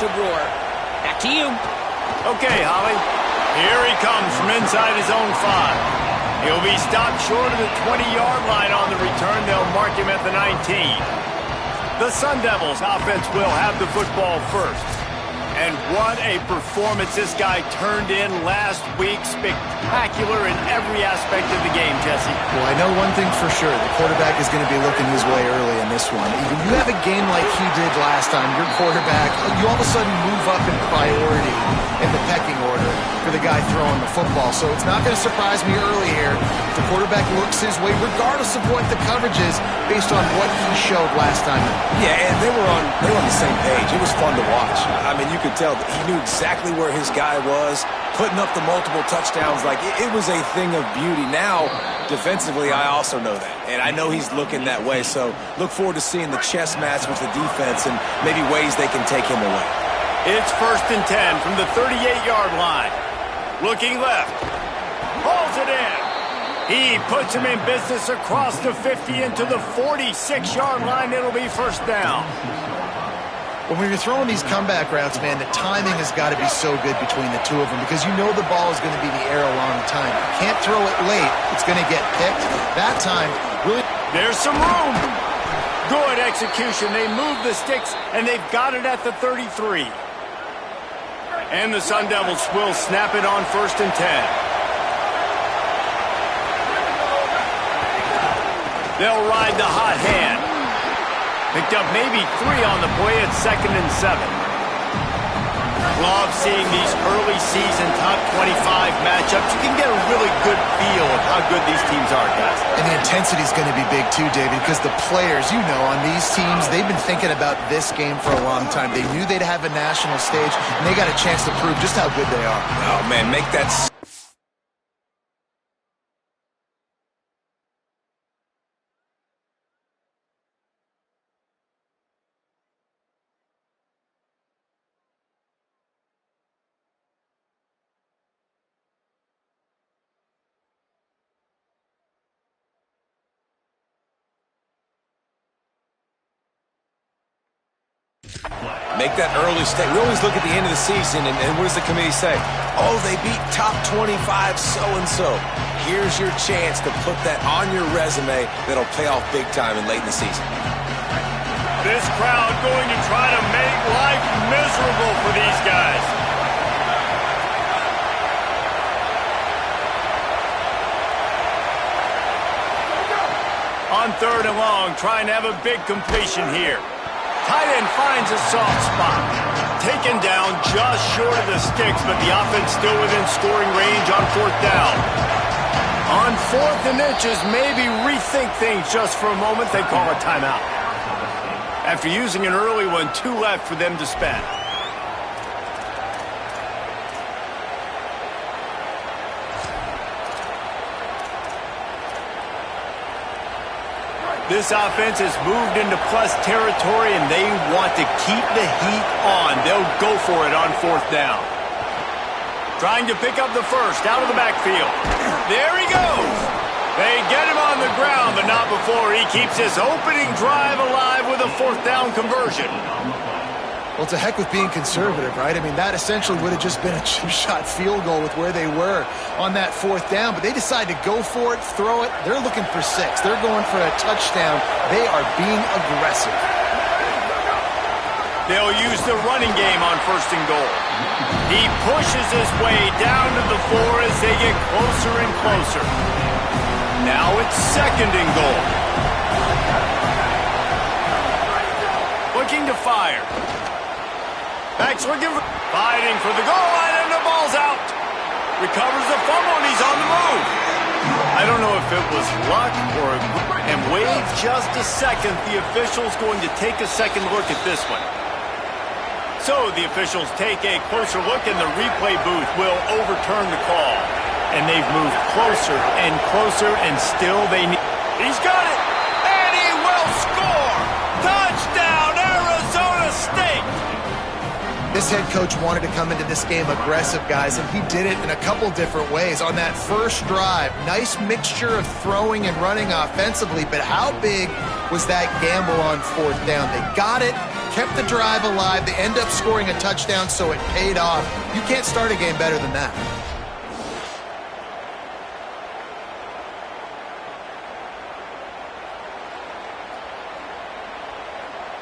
would roar. Back to you. Okay, Holly. Here he comes from inside his own 5. He'll be stopped short of the 20-yard line on the return. They'll mark him at the 19. The Sun Devils offense will have the football first. And what a performance this guy turned in last week. Spectacular in every aspect of the game, Jesse. Well, I know one thing for sure. The quarterback is going to be looking his way early in this one. Even you have a game like he did last time, your quarterback, you all of a sudden move up in priority in the pecking order for the guy throwing the football. So it's not going to surprise me early here. The quarterback looks his way, regardless of what the coverage is, based on what he showed last time. Yeah, and they were on the same page. It was fun to watch. I mean, you could tell that he knew exactly where his guy was, putting up the multiple touchdowns. Like, it was a thing of beauty. Now, defensively, I also know that. And I know he's looking that way. So look forward to seeing the chess match with the defense and maybe ways they can take him away. It's 1st and 10 from the 38-yard line. Looking left. Hauls it in. He puts him in business across the 50 into the 46-yard line. It'll be 1st down. When you're throwing these comeback routes, man, the timing has got to be so good between the two of them because you know the ball is going to be in the air a long time. You can't throw it late. It's going to get picked. That time, really... There's some room. Good execution. They move the sticks, and they've got it at the 33. And the Sun Devils will snap it on 1st and 10. They'll ride the hot hand. Picked up maybe 3 on the play at 2nd and 7. Love seeing these early season top 25 matchups. You can get a really good feel of how good these teams are, guys. And the intensity is going to be big too, David, because the players, you know, on these teams, they've been thinking about this game for a long time. They knew they'd have a national stage, and they got a chance to prove just how good they are. Oh, man, make that... Make that early stay. We always look at the end of the season, and what does the committee say? Oh, they beat top 25 so-and-so. Here's your chance to put that on your resume that'll pay off big time and late in the season. This crowd going to try to make life miserable for these guys. On 3rd and long, trying to have a big completion here. Tight end finds a soft spot. Taken down just short of the sticks, but the offense still within scoring range on 4th down. On 4th and inches, maybe rethink things just for a moment. They call a timeout. After using an early one, 2 left for them to spend. This offense has moved into plus territory, and they want to keep the heat on. They'll go for it on 4th down. Trying to pick up the first out of the backfield. There he goes. They get him on the ground, but not before he keeps his opening drive alive with a 4th down conversion. Well, it's a heck with being conservative, right? I mean, that essentially would have just been a chip-shot field goal with where they were on that 4th down, but they decide to go for it, throw it. They're looking for 6. They're going for a touchdown. They are being aggressive. They'll use the running game on 1st and goal. He pushes his way down to the 4 as they get closer and closer. Now it's 2nd and goal. Looking to fire. Backs looking for... Fighting for the goal line, and the ball's out. Recovers the fumble, and he's on the move. I don't know if it was luck or... And wait just a second. The official's going to take a second look at this one. So the officials take a closer look, and the replay booth will overturn the call. And they've moved closer and closer, and still they need... He's got it! And he will score! Touchdown, Arizona State! This head coach wanted to come into this game aggressive, guys, and he did it in a couple different ways. On that first drive, nice mixture of throwing and running offensively, but how big was that gamble on 4th down? They got it, kept the drive alive. They end up scoring a touchdown, so it paid off. You can't start a game better than that.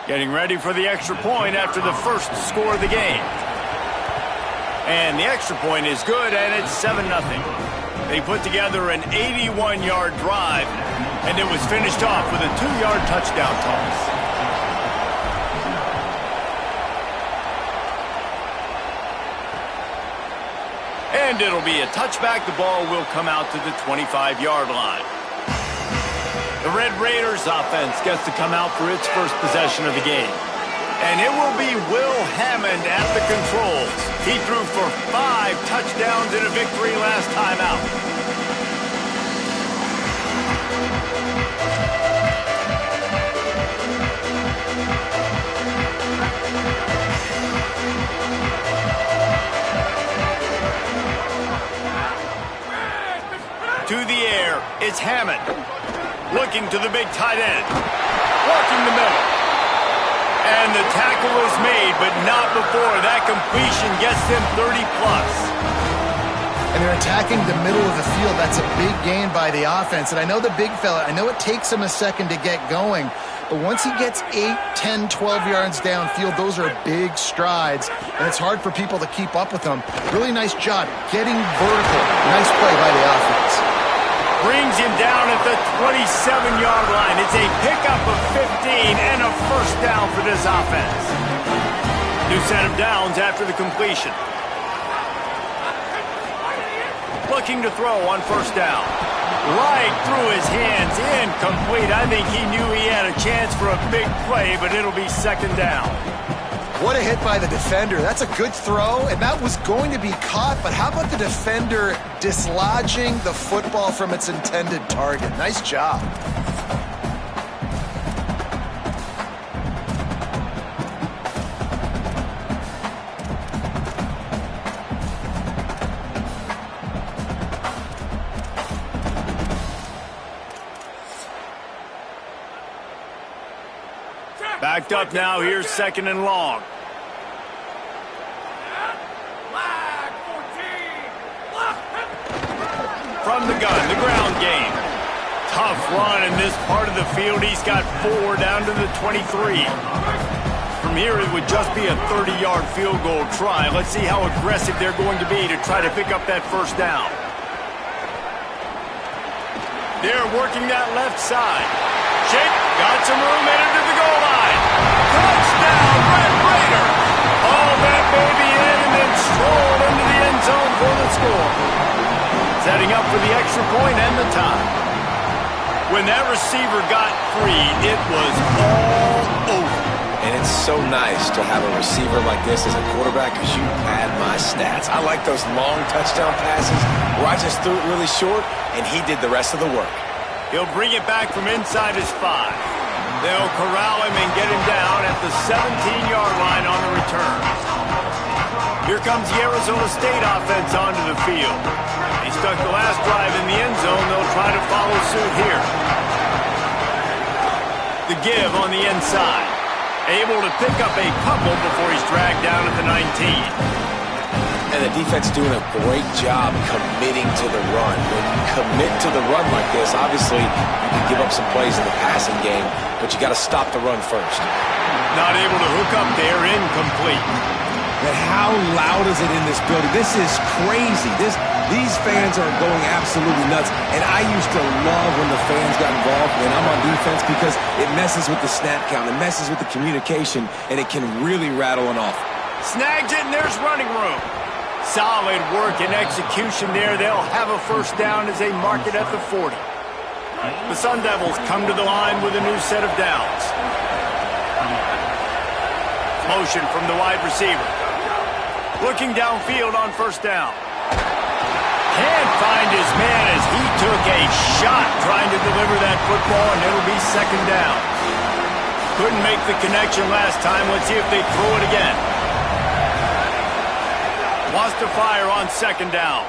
Getting ready for the extra point after the first score of the game. And the extra point is good, and it's 7-0. They put together an 81-yard drive, and it was finished off with a 2-yard touchdown toss. And it'll be a touchback. The ball will come out to the 25-yard line. The Red Raiders offense gets to come out for its first possession of the game. And it will be Will Hammond at the controls. He threw for 5 touchdowns in a victory last time out. To the air, it's Hammond. Looking to the big tight end. Working the middle. And the tackle is made, but not before that completion gets them 30-plus. And they're attacking the middle of the field. That's a big gain by the offense. And I know the big fella, I know it takes him a second to get going, but once he gets 8, 10, 12 yards downfield, those are big strides, and it's hard for people to keep up with them. Really nice job getting vertical. Nice play by the offense. Brings him down at the 27-yard line. It's a pickup of 15 and a first down for this offense. New set of downs after the completion. Looking to throw on first down. Right through his hands, incomplete. I think he knew he had a chance for a big play, but it'll be second down. What a hit by the defender. That's a good throw, and that was going to be caught, but how about the defender dislodging the football from its intended target? Nice job. Backed up now, here's second and long. From the gun, the ground game. Tough run in this part of the field. He's got 4 down to the 23. From here, it would just be a 30-yard field goal try. Let's see how aggressive they're going to be to try to pick up that first down. They're working that left side. Shake, got some room, headed to the goal line. Touchdown, Red Raiders! All that baby in and then strolled into the end zone for the score. Setting up for the extra point and the tie. When that receiver got free, it was all over. And it's so nice to have a receiver like this as a quarterback because you pad my stats. I like those long touchdown passes where I just threw it really short and he did the rest of the work. He'll bring it back from inside his 5. They'll corral him and get him down at the 17-yard line on the return. Here comes the Arizona State offense onto the field. They stuck the last drive in the end zone. They'll try to follow suit here. The give on the inside. Able to pick up a couple before he's dragged down at the 19. And the defense doing a great job committing to the run. When you commit to the run like this, obviously you can give up some plays in the passing game, but you got to stop the run first. Not able to hook up there, incomplete. But how loud is it in this building? This is crazy. These fans are going absolutely nuts. And I used to love when the fans got involved when I'm on defense because it messes with the snap count. It messes with the communication, and it can really rattle an off. Snags it, and there's running room. Solid work and execution there. They'll have a first down as they mark it at the 40. The Sun Devils come to the line with a new set of downs. Motion from the wide receiver. Looking downfield on first down. Can't find his man as he took a shot trying to deliver that football, and it'll be second down. Couldn't make the connection last time. Let's see if they throw it again. Wants to fire on second down.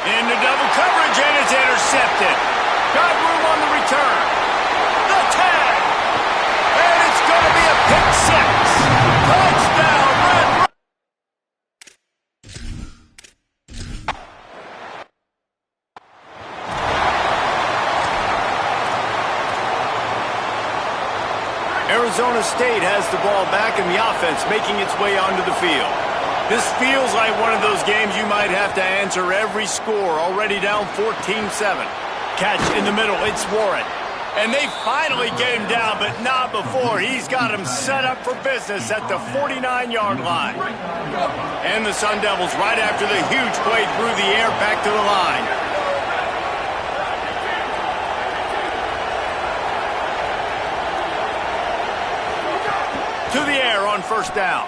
Into double coverage, and it's intercepted. Got room on the return. The tag. Arizona State has the ball back and the offense making its way onto the field. This feels like one of those games you might have to answer every score, already down 14-7. Catch in the middle, it's Warren. And they finally get him down, but not before. He's got him set up for business at the 49-yard line. And the Sun Devils, right after the huge play through the air, back to the line. To the air on first down.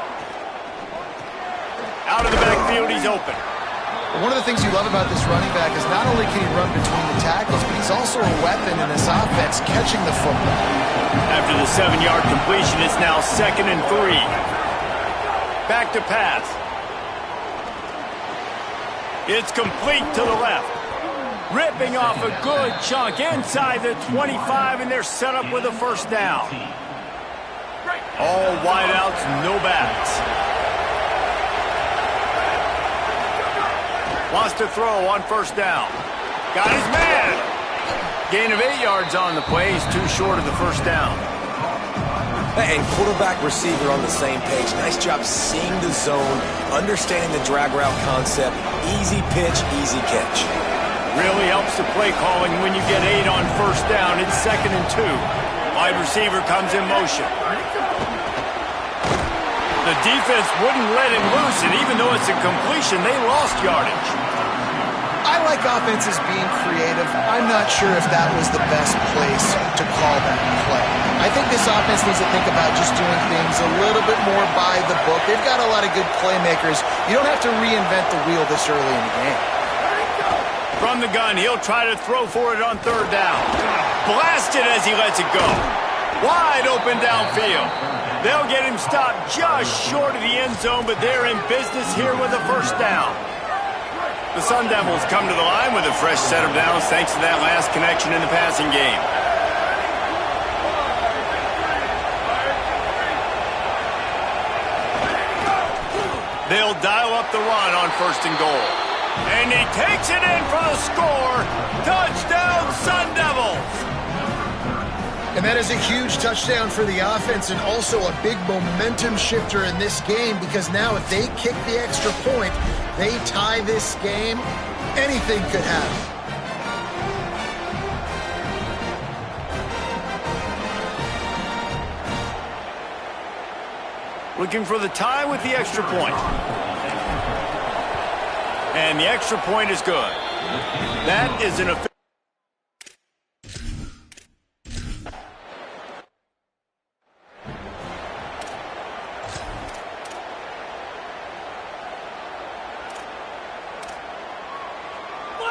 Out of the backfield, he's open. One of the things you love about this running back is not only can he run between the tackles, but he's also a weapon in this offense catching the football. After the 7-yard completion, it's now 2nd and 3. Back to pass. It's complete to the left. Ripping off a good chunk inside the 25, and they're set up with a first down. All wideouts, no backs. Wants to throw on first down. Got his man. Gain of 8 yards on the play. He's too short of the first down. And quarterback receiver on the same page. Nice job seeing the zone, understanding the drag route concept. Easy pitch, easy catch. Really helps the play calling when you get 8 on first down. It's 2nd and 2. Wide receiver comes in motion. The defense wouldn't let him loose, and even though it's a completion, they lost yardage. I like offenses being creative. I'm not sure if that was the best place to call that play. I think this offense needs to think about just doing things a little bit more by the book. They've got a lot of good playmakers. You don't have to reinvent the wheel this early in the game. From the gun, he'll try to throw for it on third down. Blasted as he lets it go. Wide open downfield. They'll get him stopped just short of the end zone, but they're in business here with a first down. The Sun Devils come to the line with a fresh set of downs thanks to that last connection in the passing game. They'll dial up the run on 1st and goal. And he takes it in for the score. Touchdown, Sun Devils! And that is a huge touchdown for the offense and also a big momentum shifter in this game, because now if they kick the extra point, they tie this game, anything could happen. Looking for the tie with the extra point. And the extra point is good. That is an official.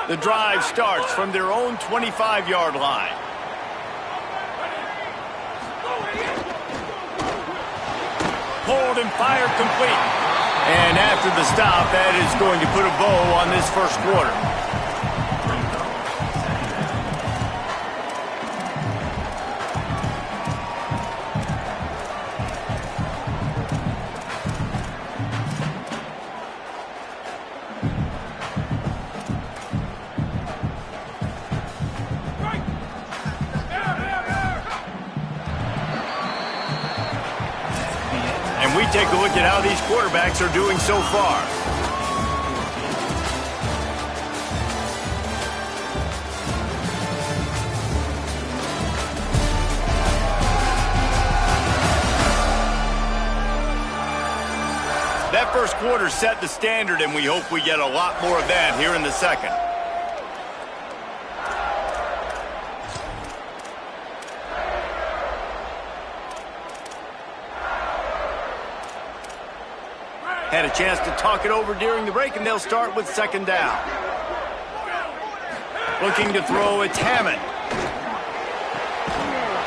The drive starts from their own 25-yard line. Pulled and fired complete. And after the stop, that is going to put a bow on this first quarter. Take a look at how these quarterbacks are doing so far. That first quarter set the standard, and we hope we get a lot more of that here in the second. Had a chance to talk it over during the break, and they'll start with 2nd down. Looking to throw, it's Hammond.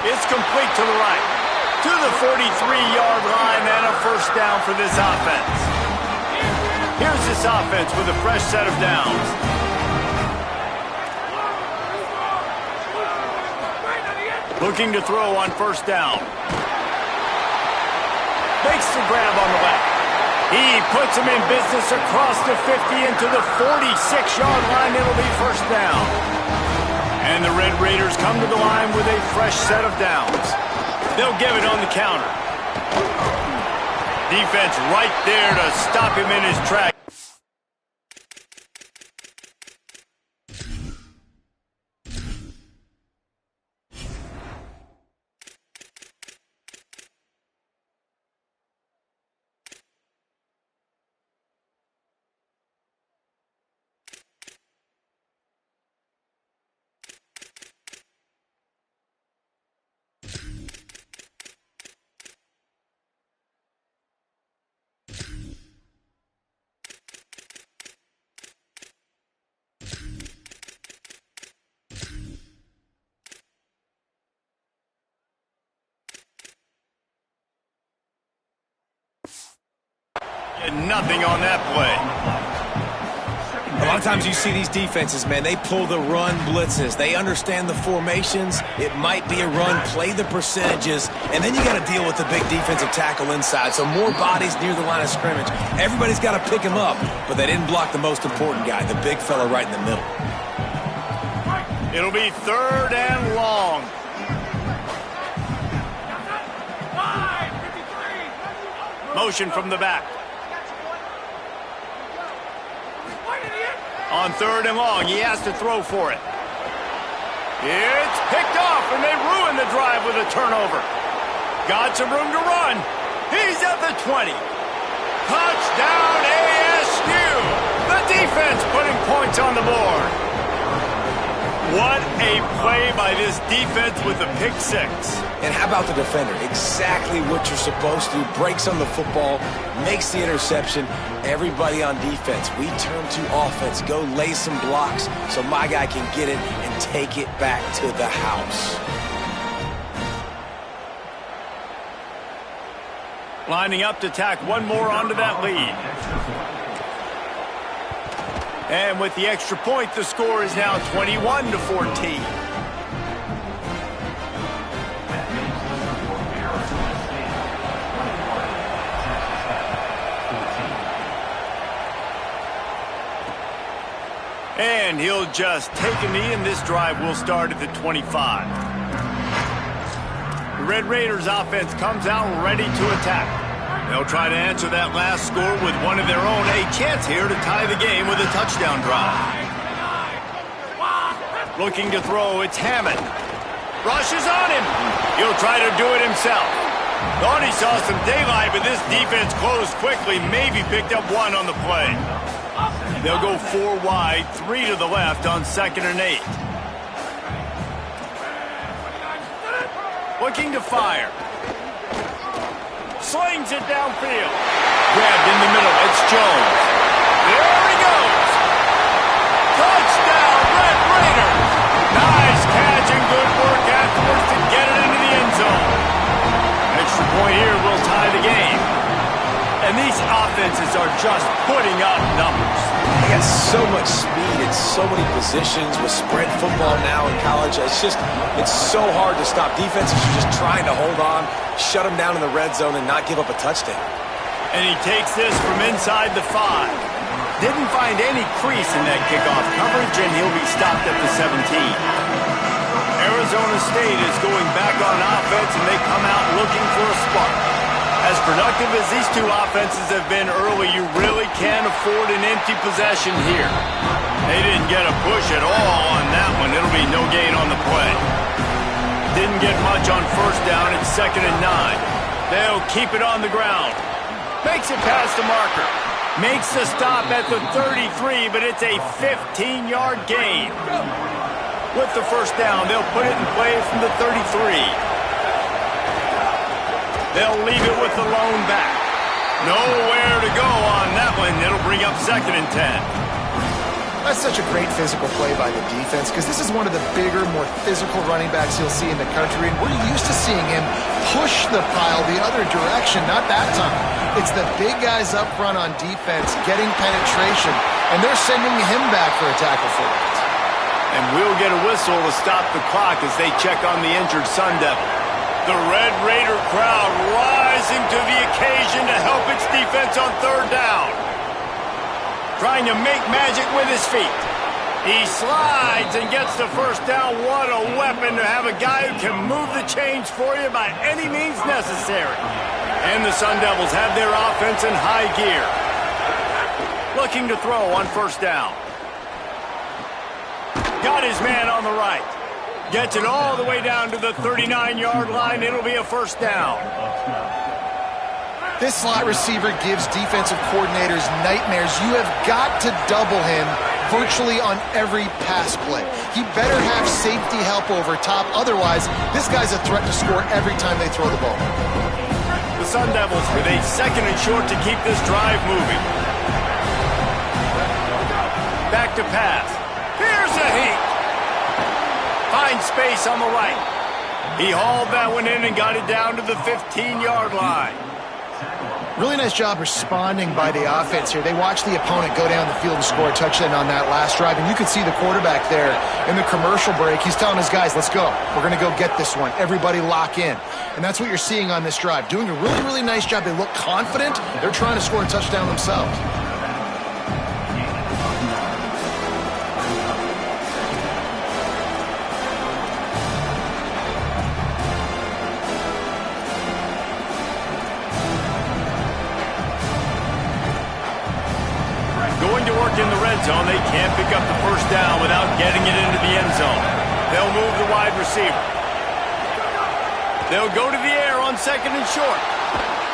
It's complete to the right. To the 43-yard line, and a first down for this offense. Here's this offense with a fresh set of downs. Looking to throw on first down. Makes the grab on the left. He puts him in business across the 50 into the 46-yard line. It'll be first down. And the Red Raiders come to the line with a fresh set of downs. They'll give it on the counter. Defense right there to stop him in his tracks. Nothing on that play. A lot of times you see these defenses, man, they pull the run blitzes. They understand the formations. It might be a run, play the percentages, and then you got to deal with the big defensive tackle inside. So more bodies near the line of scrimmage. Everybody's got to pick him up, but they didn't block the most important guy, the big fella right in the middle. It'll be 3rd and long. Motion from the back. On 3rd and long, he has to throw for it. It's picked off, and they ruin the drive with a turnover. Got some room to run. He's at the 20. Touchdown ASU. The defense putting points on the board. What a play by this defense with the pick 6. And how about the defender? Exactly what you're supposed to do. Breaks on the football, makes the interception. Everybody on defense, we turn to offense. Go lay some blocks so my guy can get it and take it back to the house. Lining up to tack one more onto that lead. And with the extra point, the score is now 21-14. And he'll just take a knee, and this drive will start at the 25. The Red Raiders offense comes out ready to attack. They'll try to answer that last score with one of their own. A chance here to tie the game with a touchdown drive. Looking to throw, it's Hammond. Rushes on him. He'll try to do it himself. Thought he saw some daylight, but this defense closed quickly. Maybe picked up one on the play. They'll go 4 wide, 3 to the left on 2nd and 8. Looking to fire. Slings it downfield. Grabbed in the middle. It's Jones. There he goes. Touchdown, Red Raiders. Nice catch and good work afterwards to get it into the end zone. Extra point here will tie the game. And these offenses are just putting up numbers. They got so much speed and so many positions with spread football now in college. It's so hard to stop. Defenses are just trying to hold on, shut them down in the red zone, and not give up a touchdown. And he takes this from inside the 5. Didn't find any crease in that kickoff coverage, and he'll be stopped at the 17. Arizona State is going back on offense, and they come out looking for a spark. As productive as these two offenses have been early, you really can't afford an empty possession here. They didn't get a push at all on that one. It'll be no gain on the play. Didn't get much on 1st down. It's 2nd and 9. They'll keep it on the ground. Makes it past the marker. Makes the stop at the 33, but it's a 15-yard gain. With the 1st down, they'll put it in play from the 33. They'll leave it with the lone back. Nowhere to go on that one. It'll bring up 2nd and 10. That's such a great physical play by the defense because this is one of the bigger, more physical running backs you'll see in the country, and we're used to seeing him push the pile the other direction, not that time. It's the big guys up front on defense getting penetration, and they're sending him back for a tackle for it. And we'll get a whistle to stop the clock as they check on the injured Sun Devil. The Red Raider crowd rising to the occasion to help its defense on 3rd down. Trying to make magic with his feet. He slides and gets the first down. What a weapon to have a guy who can move the chains for you by any means necessary. And the Sun Devils have their offense in high gear. Looking to throw on first down. Got his man on the right. Gets it all the way down to the 39-yard line. It'll be a first down. This slot receiver gives defensive coordinators nightmares. You have got to double him virtually on every pass play. He better have safety help over top. Otherwise, this guy's a threat to score every time they throw the ball. The Sun Devils with a second and short to keep this drive moving. Back to pass. Here's a heat. Finds space on the right. He hauled that one in and got it down to the 15-yard line. Really nice job responding by the offense here. They watched the opponent go down the field and score a touchdown on that last drive, and you could see the quarterback there in the commercial break. He's telling his guys, let's go. We're going to go get this one. Everybody lock in. And that's what you're seeing on this drive. Doing a really, really nice job. They look confident. They're trying to score a touchdown themselves. In the red zone, they can't pick up the first down without getting it into the end zone. They'll move the wide receiver. They'll go to the air on second and short.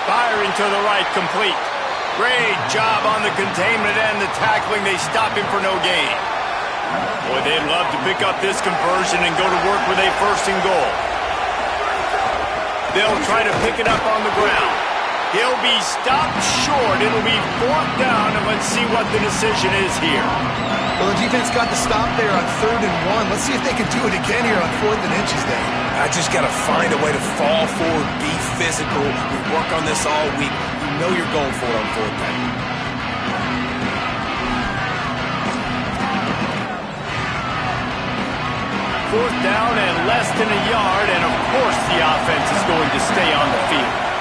Firing to the right, complete. Great job on the containment and the tackling. They stop him for no gain. Boy, they'd love to pick up this conversion and go to work with a first and goal. They'll try to pick it up on the ground. He'll be stopped short. It'll be fourth down, and let's see what the decision is here. Well, the defense got the stop there on 3rd and 1. Let's see if they can do it again here on 4th and inches then. I just got to find a way to fall forward, be physical. We work on this all week. You know you're going for it on 4th down. Fourth down and less than a yard, and of course the offense is going to stay on the field.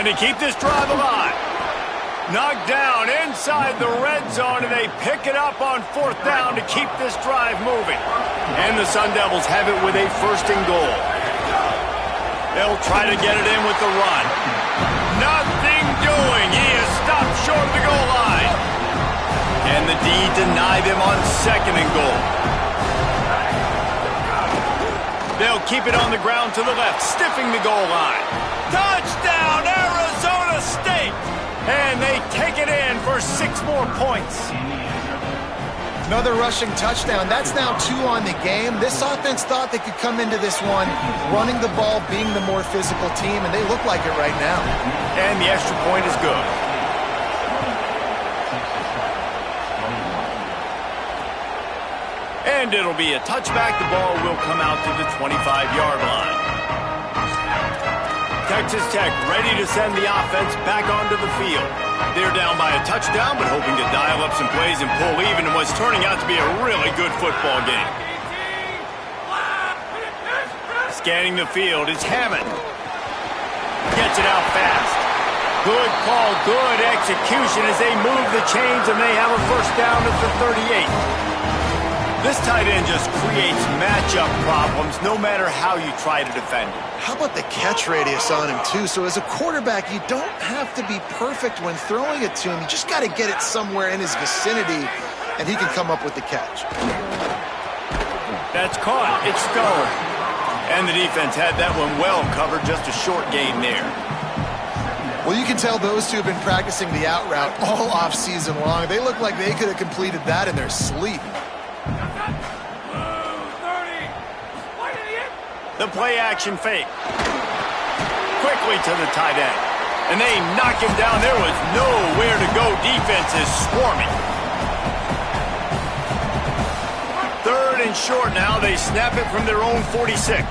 Trying to keep this drive alive. Knocked down inside the red zone, and they pick it up on 4th down to keep this drive moving. And the Sun Devils have it with a first and goal. They'll try to get it in with the run. Nothing doing. He is stopped short of the goal line. And the D deny them on second and goal. They'll keep it on the ground to the left, stiffing the goal line. Touchdown, Arizona State! And they take it in for 6 more points. Another rushing touchdown. That's now 2 on the game. This offense thought they could come into this one running the ball, being the more physical team, and they look like it right now. And the extra point is good. And it'll be a touchback. The ball will come out to the 25-yard line. Texas Tech ready to send the offense back onto the field. They're down by a touchdown, but hoping to dial up some plays and pull even in what's turning out to be a really good football game. Scanning the field is Hammond. Gets it out fast. Good call, good execution as they move the chains, and they have a first down at the 38. This tight end just creates matchup problems no matter how you try to defend him. How about the catch radius on him, too? So as a quarterback, you don't have to be perfect when throwing it to him. You just got to get it somewhere in his vicinity, and he can come up with the catch. That's caught. It's stolen. And the defense had that one well covered. Just a short gain there. Well, you can tell those two have been practicing the out route all off-season long. They look like they could have completed that in their sleep. The play-action fake. Quickly to the tight end. And they knock him down. There was nowhere to go. Defense is swarming. 3rd and short now. They snap it from their own 46.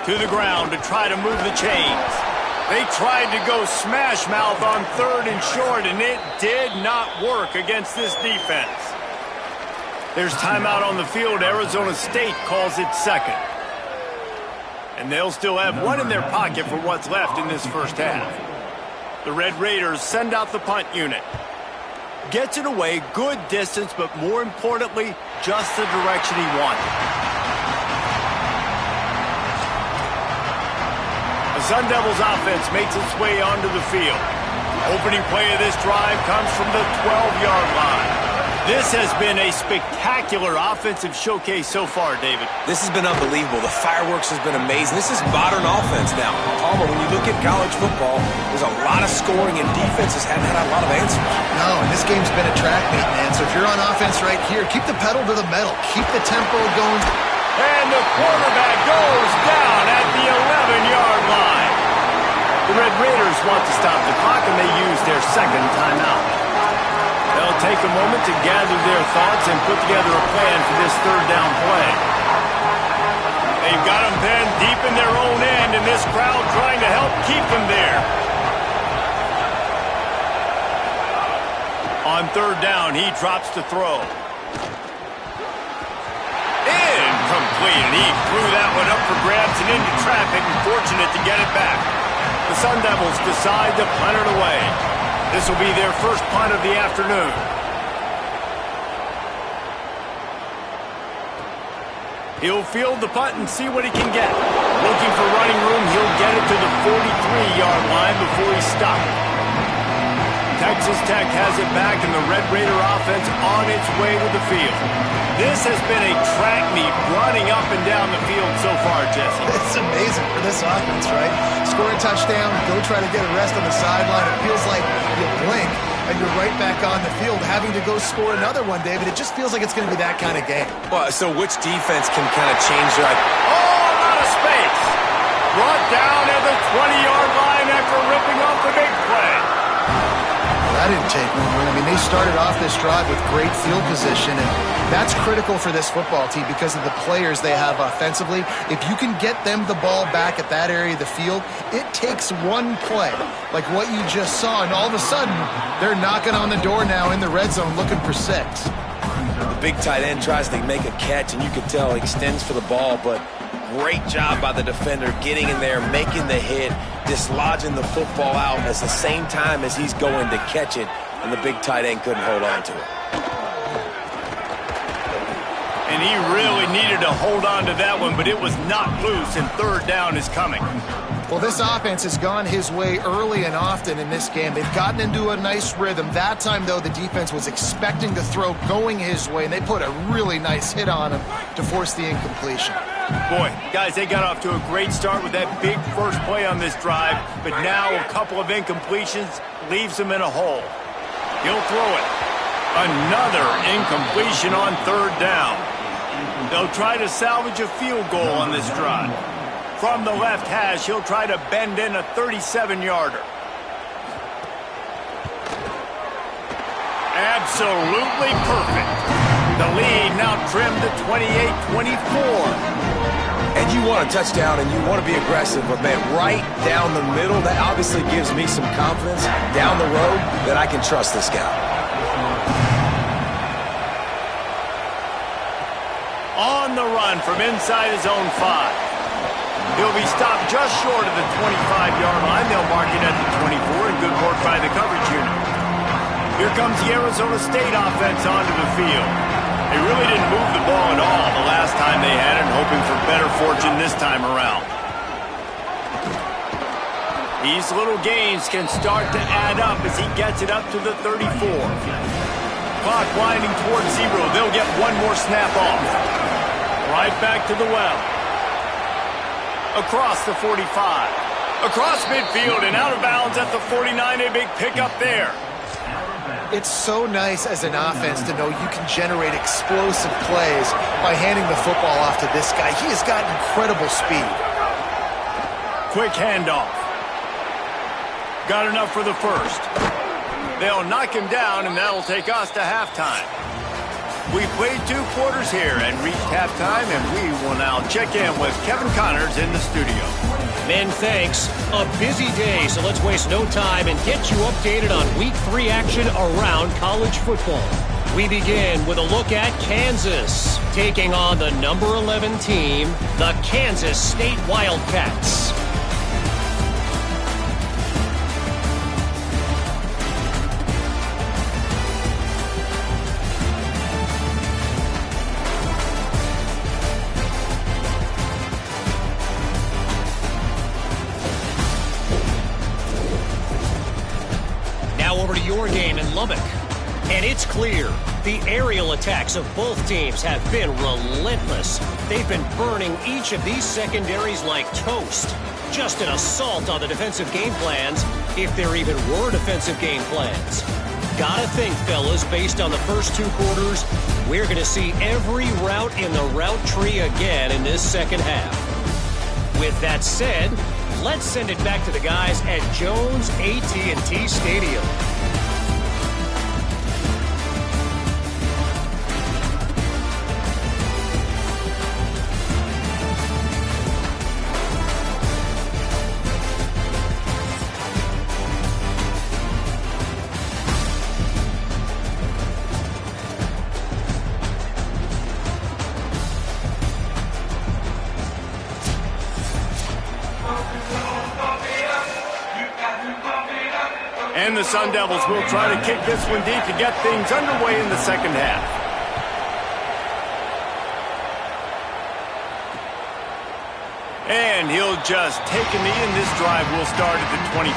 To the ground to try to move the chains. They tried to go smash mouth on 3rd and short, and it did not work against this defense. There's timeout on the field. Arizona State calls it second. And they'll still have one in their pocket for what's left in this first half. The Red Raiders send out the punt unit. Gets it away, good distance, but more importantly, just the direction he wanted. The Sun Devils offense makes its way onto the field. Opening play of this drive comes from the 12-yard line. This has been a spectacular offensive showcase so far, David. This has been unbelievable. The fireworks has been amazing. This is modern offense now. Palmer, when you look at college football, there's a lot of scoring, and defenses haven't had a lot of answers. No, and this game's been a track meet, man. So if you're on offense right here, keep the pedal to the metal. Keep the tempo going. And the quarterback goes down at the 11-yard line. The Red Raiders want to stop the clock, and they use their second timeout. They'll take a moment to gather their thoughts and put together a plan for this 3rd down play. They've got them then deep in their own end, and this crowd trying to help keep them there. On 3rd down, he drops to throw. Incomplete, and he threw that one up for grabs and into traffic, and fortunate to get it back. The Sun Devils decide to punt it away. This will be their first punt of the afternoon. He'll field the punt and see what he can get. Looking for running room, he'll get it to the 43-yard line before he's stopped. Texas Tech has it back, and the Red Raider offense on its way to the field. This has been a track meet running up and down the field so far, Jesse. It's amazing for this offense, right? Score a touchdown, go try to get a rest on the sideline. It feels like you blink, and you're right back on the field having to go score another one, David. It just feels like it's going to be that kind of game. Well, so which defense can kind of change their... Oh, out of space. Brought down at the 20-yard line after ripping off the big play. That didn't take long. I mean, they started off this drive with great field position, and that's critical for this football team because of the players they have offensively. If you can get them the ball back at that area of the field, it takes one play, like what you just saw, and all of a sudden, they're knocking on the door now in the red zone looking for 6. The big tight end tries to make a catch, and you can tell he extends for the ball, but great job by the defender getting in there, making the hit, dislodging the football out at the same time as he's going to catch it, and the big tight end couldn't hold on to it. And he really needed to hold on to that one, but it was not loose, and 3rd down is coming. Well, this offense has gone his way early and often in this game. They've gotten into a nice rhythm. That time, though, the defense was expecting the throw going his way, and they put a really nice hit on him to force the incompletion. Boy, guys, they got off to a great start with that big first play on this drive, but now a couple of incompletions leaves them in a hole. He'll throw it. Another incompletion on 3rd down. They'll try to salvage a field goal on this drive. From the left hash, he'll try to bend in a 37-yarder. Absolutely perfect. The lead now trimmed to 28-24. And you want a touchdown and you want to be aggressive, but man, right down the middle, that obviously gives me some confidence down the road that I can trust this guy. On the run from inside his own 5. He'll be stopped just short of the 25-yard line. They'll mark it at the 24, and good work by the coverage unit. Here comes the Arizona State offense onto the field. They really didn't move the ball at all the last time they had it, hoping for better fortune this time around. These little gains can start to add up as he gets it up to the 34. Clock winding towards 0. They'll get one more snap off. Right back to the well. Across the 45. Across midfield and out of bounds at the 49. A big pickup there. It's so nice as an offense to know you can generate explosive plays by handing the football off to this guy. He has got incredible speed. Quick handoff. Got enough for the first. They'll knock him down, and that'll take us to halftime. We played 2 quarters here and reached halftime, and we will now check in with Kevin Connors in the studio. Men, thanks. A busy day, so let's waste no time and get you updated on Week 3 action around college football. We begin with a look at Kansas, taking on the number 11 team, the Kansas State Wildcats. Over to your game in Lubbock. And it's clear, the aerial attacks of both teams have been relentless. They've been burning each of these secondaries like toast. Just an assault on the defensive game plans, if there even were defensive game plans. Gotta think, fellas, based on the first 2 quarters, we're going to see every route in the route tree again in this second half. With that said, let's send it back to the guys at Jones AT&T Stadium. And the Sun Devils will try to kick this one deep to get things underway in the second half. And he'll just take a knee, and this drive will start at the 25.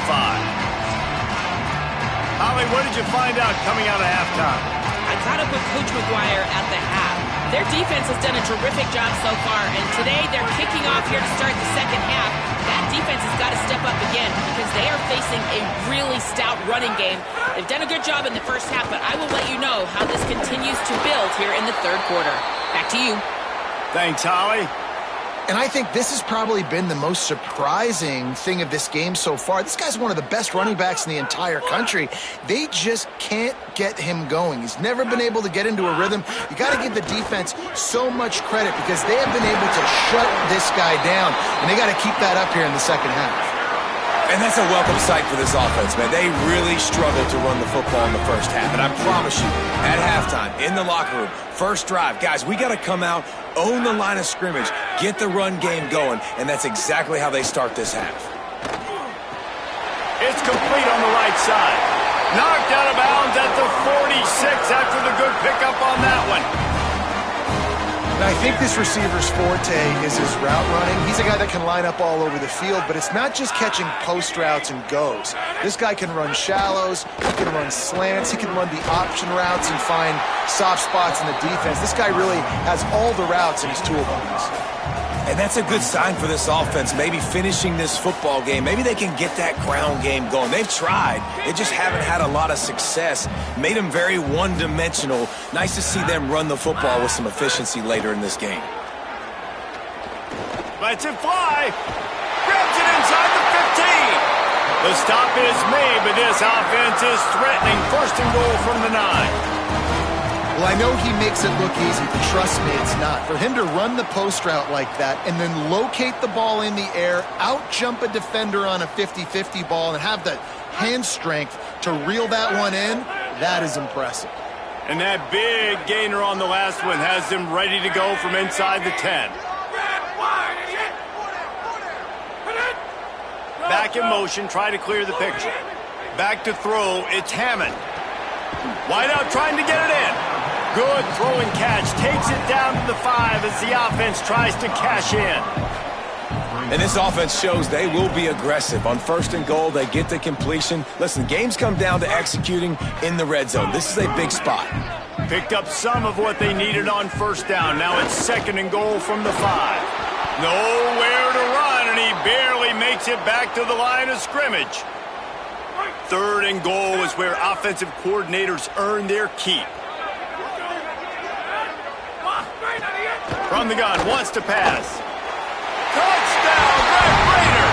Holly, what did you find out coming out of halftime? I caught up with Coach McGuire at the half. Their defense has done a terrific job so far, and today they're kicking off here to start the second half. That defense has got to step up again because they are facing a really stout running game. They've done a good job in the first half, but I will let you know how this continues to build here in the third quarter. Back to you. Thanks, Holly. And I think this has probably been the most surprising thing of this game so far. This guy's one of the best running backs in the entire country. They just can't get him going. He's never been able to get into a rhythm. You got to give the defense so much credit because they have been able to shut this guy down, and they got to keep that up here in the second half. And that's a welcome sight for this offense, man. They really struggled to run the football in the first half. And I promise you, at halftime, in the locker room, first drive, guys, we got to come out, own the line of scrimmage, get the run game going, and that's exactly how they start this half. It's complete on the right side. Knocked out of bounds at the 46 after the good pickup on that one. And I think this receiver's forte is his route running. He's a guy that can line up all over the field, but it's not just catching post routes and goes. This guy can run shallows, he can run slants, he can run the option routes and find soft spots in the defense. This guy really has all the routes in his toolbox. And that's a good sign for this offense, maybe finishing this football game. Maybe they can get that ground game going. They've tried. They just haven't had a lot of success. Made them very one-dimensional. Nice to see them run the football with some efficiency later in this game. Lets it fly. Grabs it inside the 15. The stop is made, but this offense is threatening. First and goal from the 9. Well, I know he makes it look easy, but trust me, it's not. For him to run the post route like that and then locate the ball in the air, out-jump a defender on a 50-50 ball, and have the hand strength to reel that one in, that is impressive. And that big gainer on the last one has him ready to go from inside the 10. Back in motion, try to clear the picture. Back to throw, it's Hammond. Wide out trying to get it in. Good throw and catch. Takes it down to the 5 as the offense tries to cash in. And this offense shows they will be aggressive. On first and goal, they get the completion. Listen, games come down to executing in the red zone. This is a big spot. Picked up some of what they needed on first down. Now it's second and goal from the 5. Nowhere to run, and he barely makes it back to the line of scrimmage. Third and goal is where offensive coordinators earn their keep. From the gun, wants to pass. Touchdown, Red Raider!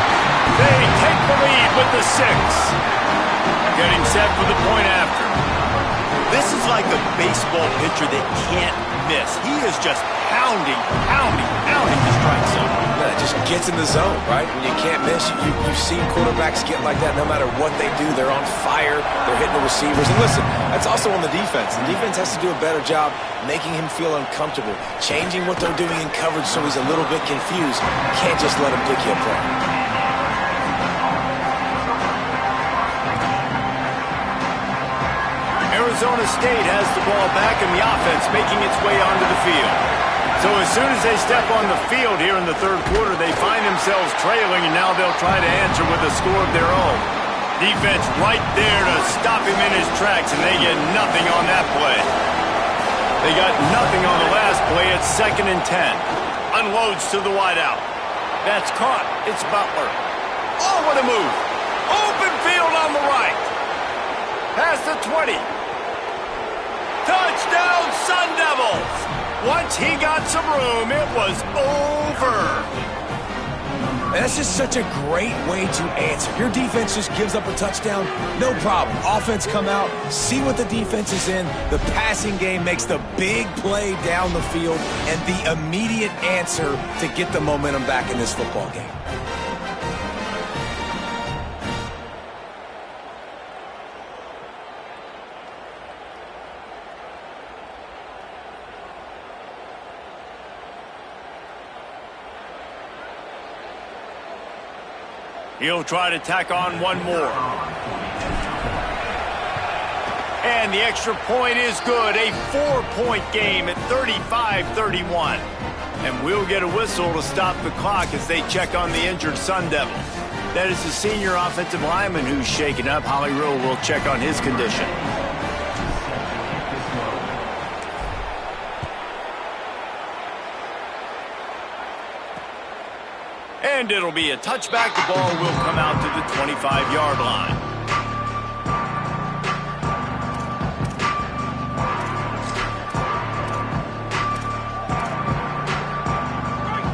They take the lead with the 6. Getting set for the point after. This is like a baseball pitcher that can't miss. He is just pounding the strike zone. Yeah, it just gets in the zone, right? When you can't miss, you've seen quarterbacks get like that no matter what they do. They're on fire. They're hitting the receivers. And listen, that's also on the defense. The defense has to do a better job making him feel uncomfortable, changing what they're doing in coverage so he's a little bit confused. You can't just let him pick you apart. Arizona State has the ball back and the offense making its way onto the field. So as soon as they step on the field here in the third quarter, they find themselves trailing, and now they'll try to answer with a score of their own. Defense right there to stop him in his tracks, and they get nothing on that play. They got nothing on the last play. It's 2nd and 10. Unloads to the wideout. That's caught. It's Butler. Oh, what a move. Open field on the right. Past the 20. Touchdown, Sun Devils! Once he got some room, it was over. And that's just such a great way to answer. Your defense just gives up a touchdown, no problem. Offense come out, see what the defense is in. The passing game makes the big play down the field and the immediate answer to get the momentum back in this football game. He'll try to tack on one more. And the extra point is good. A 4-point game at 35-31. And we'll get a whistle to stop the clock as they check on the injured Sun Devils. That is the senior offensive lineman who's shaken up. Holly Rill will check on his condition. And it'll be a touchback. The ball will come out to the 25-yard line.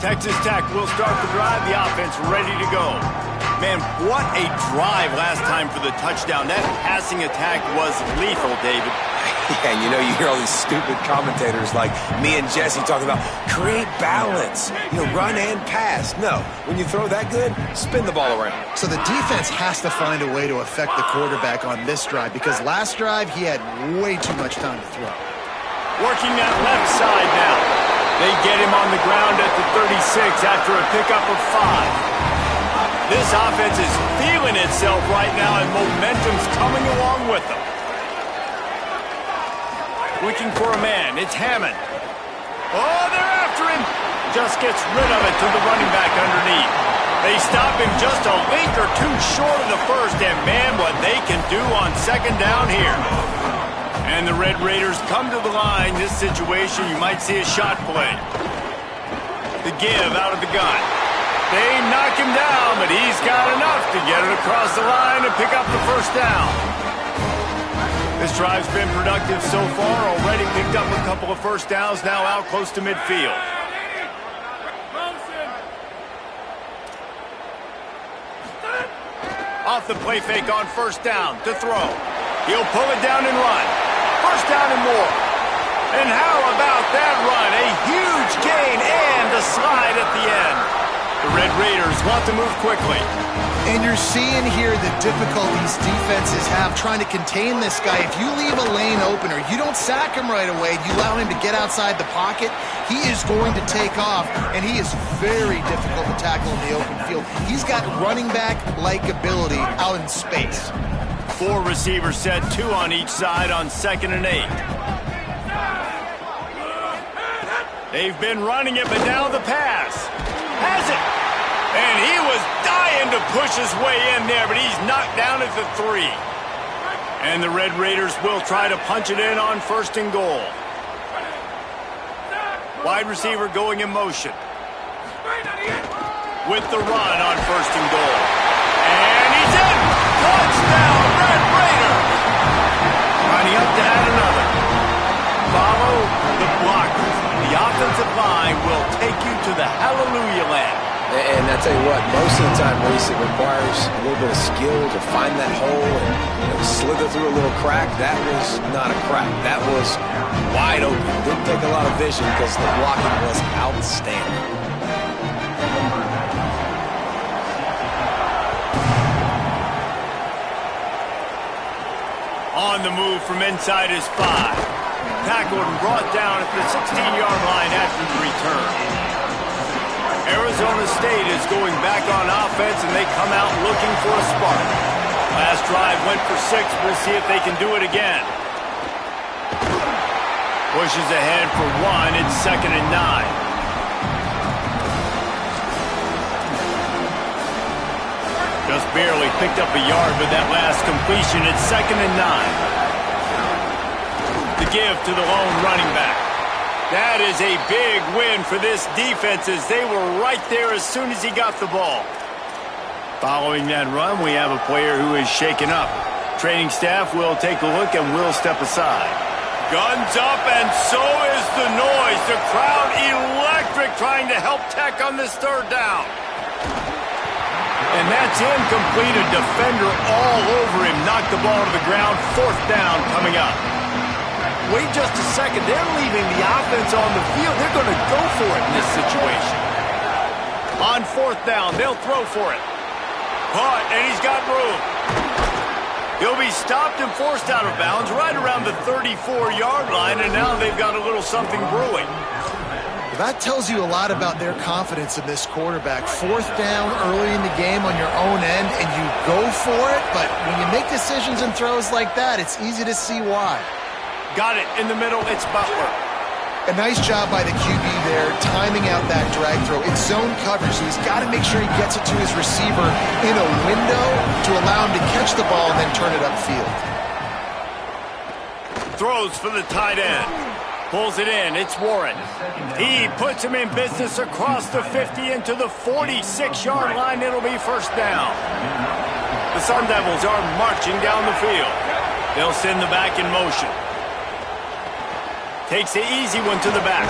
Texas Tech will start the drive. The offense ready to go. Man, what a drive last time for the touchdown. That passing attack was lethal, David. Yeah, and you know, you hear all these stupid commentators like me and Jesse talking about create balance, run and pass. No, when you throw that good, spin the ball around. So the defense has to find a way to affect the quarterback on this drive because last drive he had way too much time to throw. Working that left side now. They get him on the ground at the 36 after a pickup of 5. This offense is feeling itself right now, and momentum's coming along with them. Looking for a man. It's Hammond. Oh, they're after him. Just gets rid of it to the running back underneath. They stop him just a link or two short of the first, and man, what they can do on 2nd down here. And the Red Raiders come to the line. This situation, you might see a shot play. The give out of the gun. They knock him down, but he's got enough to get it across the line and pick up the first down. This drive's been productive so far. Already picked up a couple of first downs, now out close to midfield. Off the play fake on 1st down to throw. He'll pull it down and run. 1st down and more. And how about that run? A huge gain and a slide at the end. The Red Raiders want to move quickly. And you're seeing here the difficulties defenses have trying to contain this guy. If you leave a lane open or you don't sack him right away, you allow him to get outside the pocket, he is going to take off, and he is very difficult to tackle in the open field. He's got running back-like ability out in space. 4 receivers set, 2 on each side on 2nd and 8. They've been running it, but now the pass. Has it. And he was dying to push his way in there, but he's knocked down at the 3. And the Red Raiders will try to punch it in on 1st and goal. Wide receiver going in motion. With the run on 1st and goal. And he's in! Touchdown, Red Raiders! Lining up to add another. Follow the blockers. The offensive line will take you to the hallelujah land. And I tell you what, most of the time, Reese, it requires a little bit of skill to find that hole and slither through a little crack. That was not a crack. That was wide open. Didn't take a lot of vision because the blocking was outstanding. On the move from inside his 5. Tackled and brought down at the 16-yard line after the return. Arizona State is going back on offense, and they come out looking for a spark. Last drive went for 6. We'll see if they can do it again. Pushes ahead for 1. It's 2nd and 9. Just barely picked up a yard with that last completion. It's 2nd and 9. The give to the lone running back. That is a big win for this defense as they were right there as soon as he got the ball. Following that run, we have a player who is shaken up. Training staff will take a look and will step aside. Guns up, and so is the noise. The crowd electric trying to help Tech on this 3rd down. And that's incomplete. A defender all over him. Knocked the ball to the ground. 4th down coming up. Wait just a second. They're leaving the offense on the field. They're going to go for it in this situation. On 4th down, they'll throw for it. Caught, and he's got room. He'll be stopped and forced out of bounds right around the 34-yard line, and now they've got a little something brewing. That tells you a lot about their confidence in this quarterback. 4th down early in the game on your own end, and you go for it, but when you make decisions and throws like that, it's easy to see why. Got it in the middle. It's Butler. A nice job by the QB there, timing out that drag throw. It's zone coverage, so he's got to make sure he gets it to his receiver in a window to allow him to catch the ball and then turn it upfield. Throws for the tight end. Pulls it in. It's Warren. He puts him in business across the 50 into the 46-yard line. It'll be 1st down. The Sun Devils are marching down the field. They'll send the back in motion. Takes the easy one to the back.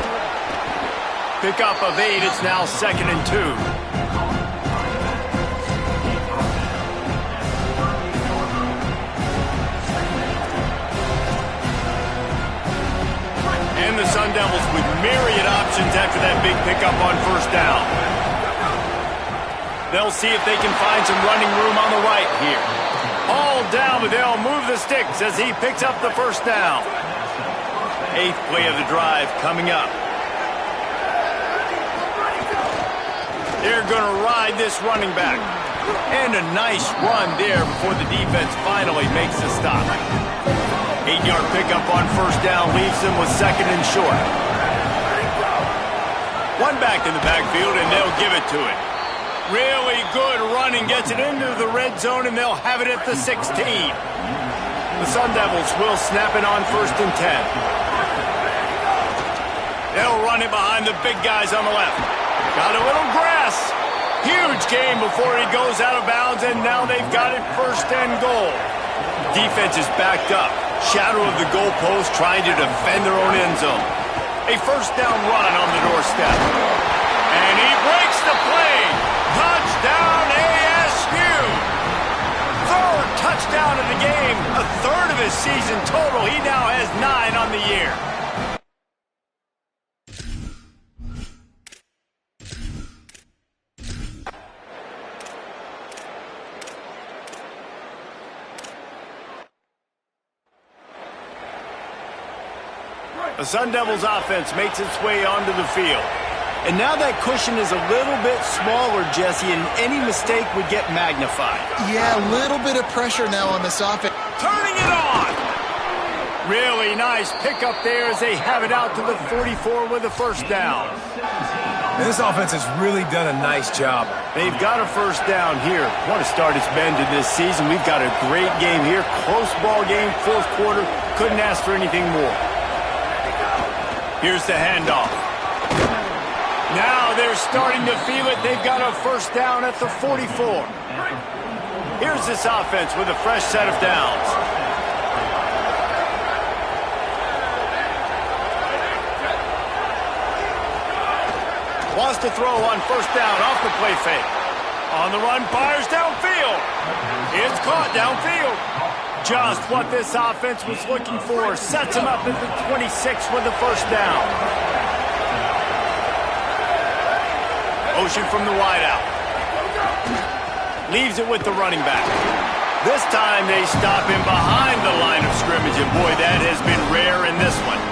Pickup of 8. It's now 2nd and 2. And the Sun Devils with myriad options after that big pickup on 1st down. They'll see if they can find some running room on the right here. All down, but they'll move the sticks as he picks up the 1st down. 8th play of the drive coming up. They're going to ride this running back. And a nice run there before the defense finally makes a stop. 8-yard pickup on 1st down leaves them with 2nd and short. One back in the backfield, and they'll give it to it. Really good running, gets it into the red zone, and they'll have it at the 16. The Sun Devils will snap it on 1st and 10. They'll run it behind the big guys on the left. Got a little grass. Huge gain before he goes out of bounds, and now they've got it 1st and goal. Defense is backed up. Shadow of the goalpost trying to defend their own end zone. A 1st down run on the doorstep. And he breaks the play. Touchdown ASU. 3rd touchdown of the game. A 3rd of his season total. He now has 9 on the year. The Sun Devils offense makes its way onto the field. And now that cushion is a little bit smaller, Jesse, and any mistake would get magnified. Yeah, a little bit of pressure now on this offense. Turning it on! Really nice pickup there as they have it out to the 44 with a 1st down. And this offense has really done a nice job. They've got a 1st down here. What a start it's been to this season. We've got a great game here. Close ball game, 4th quarter. Couldn't ask for anything more. Here's the handoff. Now they're starting to feel it. They've got a 1st down at the 44. Here's this offense with a fresh set of downs. Wants to throw on first down off the play fake. On the run, fires downfield. It's caught downfield. Just what this offense was looking for. Sets him up at the 26 with the first down. Motion from the wideout. Leaves it with the running back. This time they stop him behind the line of scrimmage, and boy, that has been rare in this one.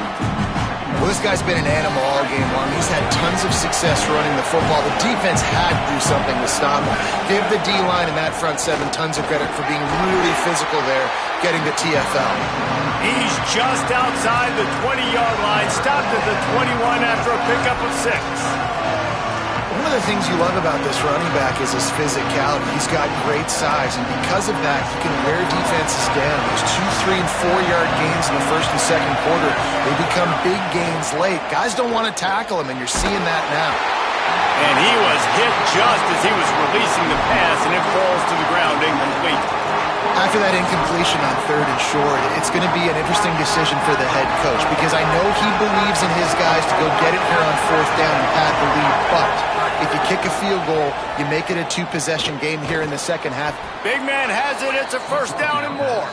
Well, this guy's been an animal all game long. He's had tons of success running the football. The defense had to do something to stop him. Give the D-line and that front seven tons of credit for being really physical there, getting the TFL. He's just outside the 20-yard line, stopped at the 21 after a pickup of 6. One of the things you love about this running back is his physicality. He's got great size, and because of that, he can wear defenses down. Those 2, 3, and 4-yard gains in the first and second quarter, they become big gains late. Guys don't want to tackle him, and you're seeing that now. And he was hit just as he was releasing the pass, and it falls to the ground incomplete. After that incompletion on 3rd and short, it's going to be an interesting decision for the head coach, because I know he believes in his guys to go get it here on 4th down and pad the lead, but if you kick a field goal, you make it a 2-possession game here in the second half. Big man has it. It's a first down and more.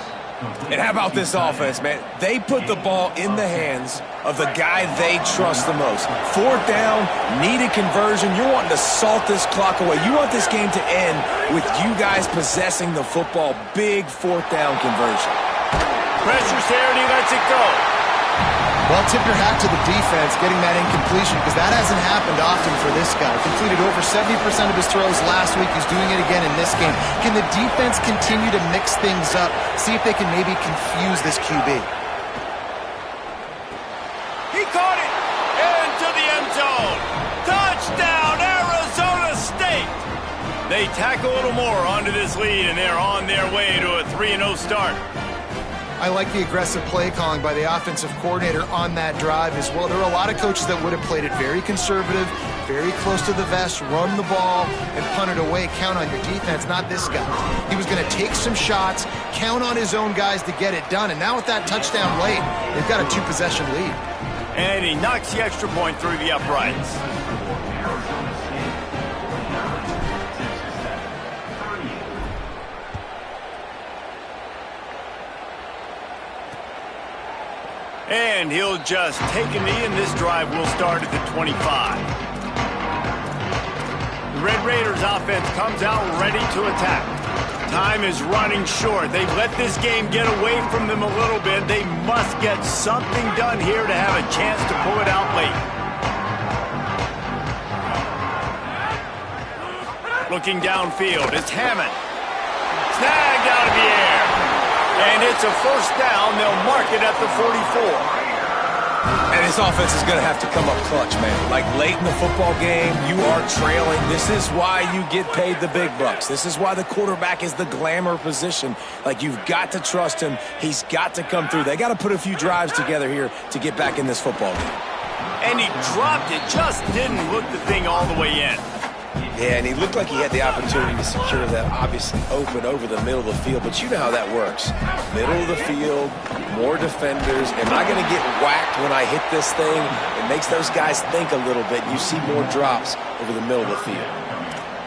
And how about this offense, man? They put the ball in the hands of the guy they trust the most. 4th down, needed conversion. You're wanting to salt this clock away. You want this game to end with you guys possessing the football. Big 4th down conversion. Pressure's there, and he lets it go. Well, tip your hat to the defense getting that incompletion, because that hasn't happened often for this guy. Completed over 70% of his throws last week. He's doing it again in this game. Can the defense continue to mix things up, see if they can maybe confuse this QB? He caught it into the end zone. Touchdown, Arizona State. They tack a little more onto this lead, and they're on their way to a 3-0 start. I like the aggressive play calling by the offensive coordinator on that drive as well. There are a lot of coaches that would have played it very conservative, very close to the vest, run the ball, and punt it away. Count on your defense, not this guy. He was going to take some shots, count on his own guys to get it done, and now with that touchdown late, they've got a 2-possession lead. And he knocks the extra point through the uprights. And he'll just take a knee, and this drive will start at the 25. The Red Raiders offense comes out ready to attack. Time is running short. They've let this game get away from them a little bit. They must get something done here to have a chance to pull it out late. Looking downfield, it's Hammond. Snagged out of the air. And it's a first down. They'll mark it at the 44. And this offense is going to have to come up clutch, man. Like late in the football game, you are trailing. This is why you get paid the big bucks. This is why the quarterback is the glamour position. Like, you've got to trust him. He's got to come through. They got to put a few drives together here to get back in this football game. And he dropped it. Just didn't look the thing all the way in. Yeah, and he looked like he had the opportunity to secure that obviously open over the middle of the field, but you know how that works. Middle of the field, more defenders. Am I going to get whacked when I hit this thing? It makes those guys think a little bit. You see more drops over the middle of the field.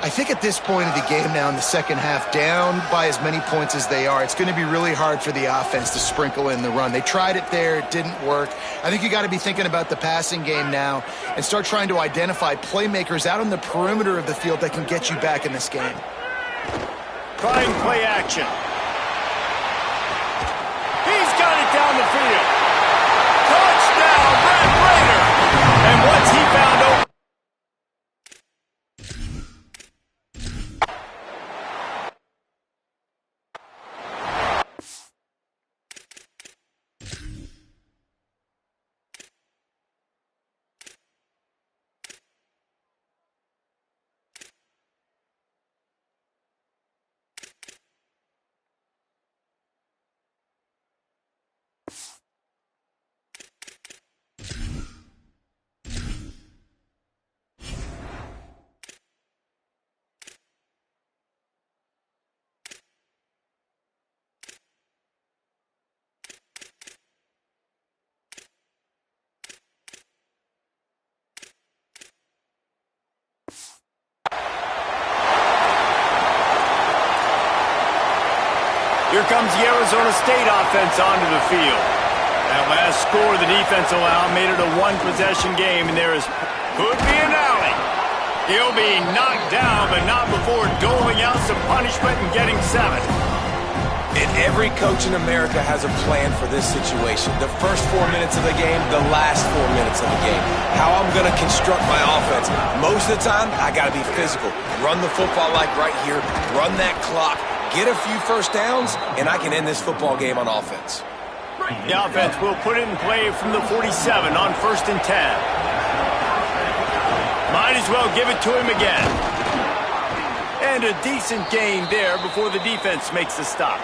I think at this point of the game now in the second half, down by as many points as they are, it's going to be really hard for the offense to sprinkle in the run. They tried it there. It didn't work. I think you got to be thinking about the passing game now and start trying to identify playmakers out on the perimeter of the field that can get you back in this game. Trying play action. He's got it down the field. Touchdown, Red Raider. And once he found open. comes the Arizona State offense onto the field. That last score the defense allowed made it a one-possession game, and could be an alley. He'll be knocked down, but not before doling out some punishment and getting 7. And every coach in America has a plan for this situation. The first 4 minutes of the game, the last 4 minutes of the game. How I'm going to construct my offense. Most of the time, I got to be physical. Run the football like right here. Run that clock. Get a few first downs, and I can end this football game on offense. The offense will put it in play from the 47 on 1st and 10. Might as well give it to him again. And a decent gain there before the defense makes the stop.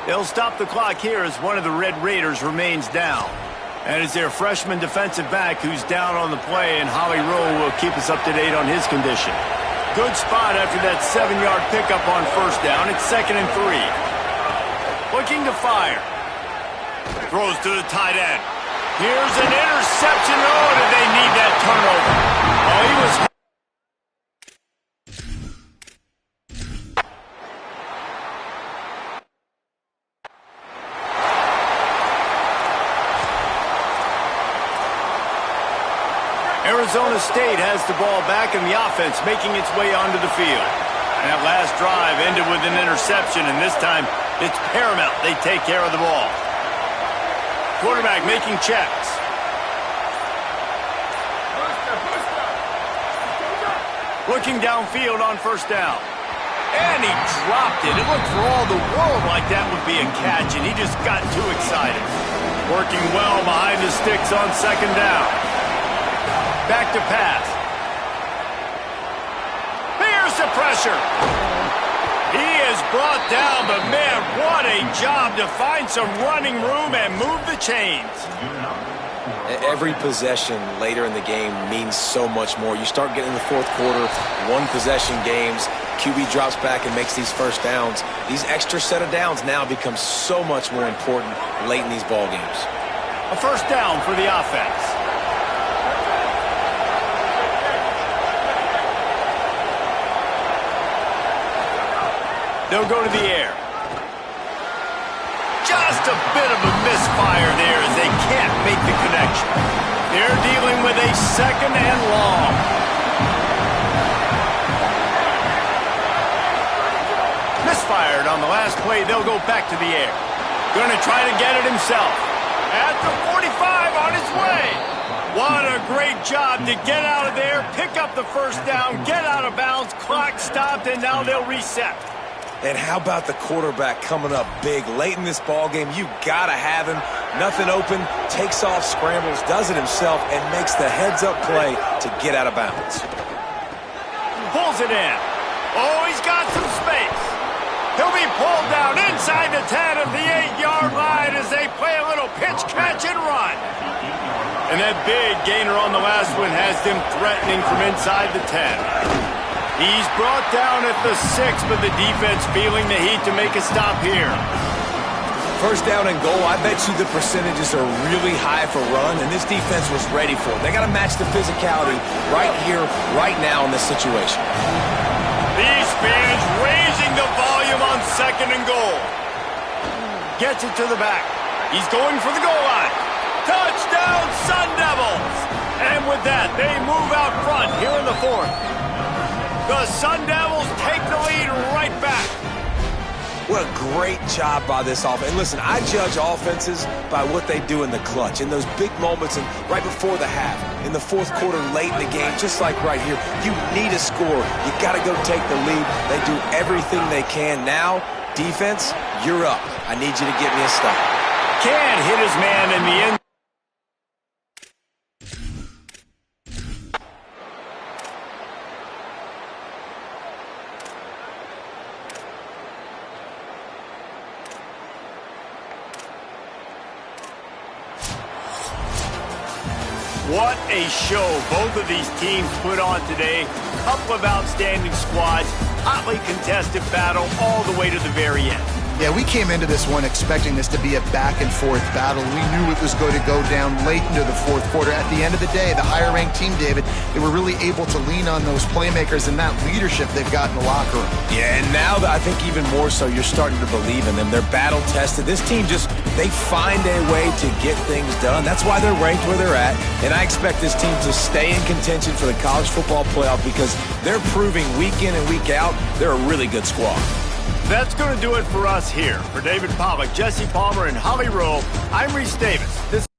They'll stop the clock here as one of the Red Raiders remains down. And it's their freshman defensive back who's down on the play, and Holly Rowe will keep us up to date on his condition. Good spot after that 7-yard pickup on 1st down. It's 2nd and 3. Looking to fire. Throws to the tight end. Here's an interception. Oh, did they need that turnover? Oh, he was... Arizona State has the ball back in the offense, making its way onto the field. And that last drive ended with an interception, and this time it's paramount they take care of the ball. Quarterback making checks. Looking downfield on 1st down. And he dropped it. It looked for all the world like that would be a catch, and he just got too excited. Working well behind the sticks on 2nd down. Back to pass. Here's the pressure. He is brought down, but man, what a job to find some running room and move the chains. Every possession later in the game means so much more. You start getting in the 4th quarter, one-possession games, QB drops back and makes these first downs. These extra set of downs now become so much more important late in these ball games. A 1st down for the offense. They'll go to the air. Just a bit of a misfire there as they can't make the connection. They're dealing with a 2nd and long. Misfired on the last play. They'll go back to the air. Going to try to get it himself. At the 45 on his way. What a great job to get out of there, pick up the 1st down, get out of bounds, clock stopped, and now they'll reset. And how about the quarterback coming up big late in this ball game? You gotta have him. Nothing open, takes off, scrambles, does it himself, and makes the heads-up play to get out of bounds. Pulls it in. Oh, he's got some space. He'll be pulled down inside the 10 of the 8-yard line as they play a little pitch, catch, and run. And that big gainer on the last one has them threatening from inside the 10. He's brought down at the 6, but the defense feeling the heat to make a stop here. 1st down and goal, I bet you the percentages are really high for run, and this defense was ready for it. They got to match the physicality right here, right now in this situation. These fans raising the volume on 2nd and goal. Gets it to the back. He's going for the goal line. Touchdown, Sun Devils! And with that, they move out front here in the 4th. The Sun Devils take the lead right back. What a great job by this offense. And listen, I judge offenses by what they do in the clutch, in those big moments and right before the half, in the 4th quarter, late in the game, just like right here. You need a score. You got to go take the lead. They do everything they can. Now, defense, you're up. I need you to get me a stop. Can't hit his man in the end. What a show both of these teams put on today. Couple of outstanding squads, hotly contested battle all the way to the very end. Yeah, we came into this one expecting this to be a back-and-forth battle. We knew it was going to go down late into the fourth quarter. At the end of the day, the higher-ranked team, David, they were really able to lean on those playmakers and that leadership they've got in the locker room. Yeah, and now I think even more so, you're starting to believe in them. They're battle-tested. This team they find a way to get things done. That's why they're ranked where they're at. And I expect this team to stay in contention for the college football playoff because they're proving week in and week out they're a really good squad. That's going to do it for us here. For David Pollack, Jesse Palmer, and Holly Rowe, I'm Reese Davis.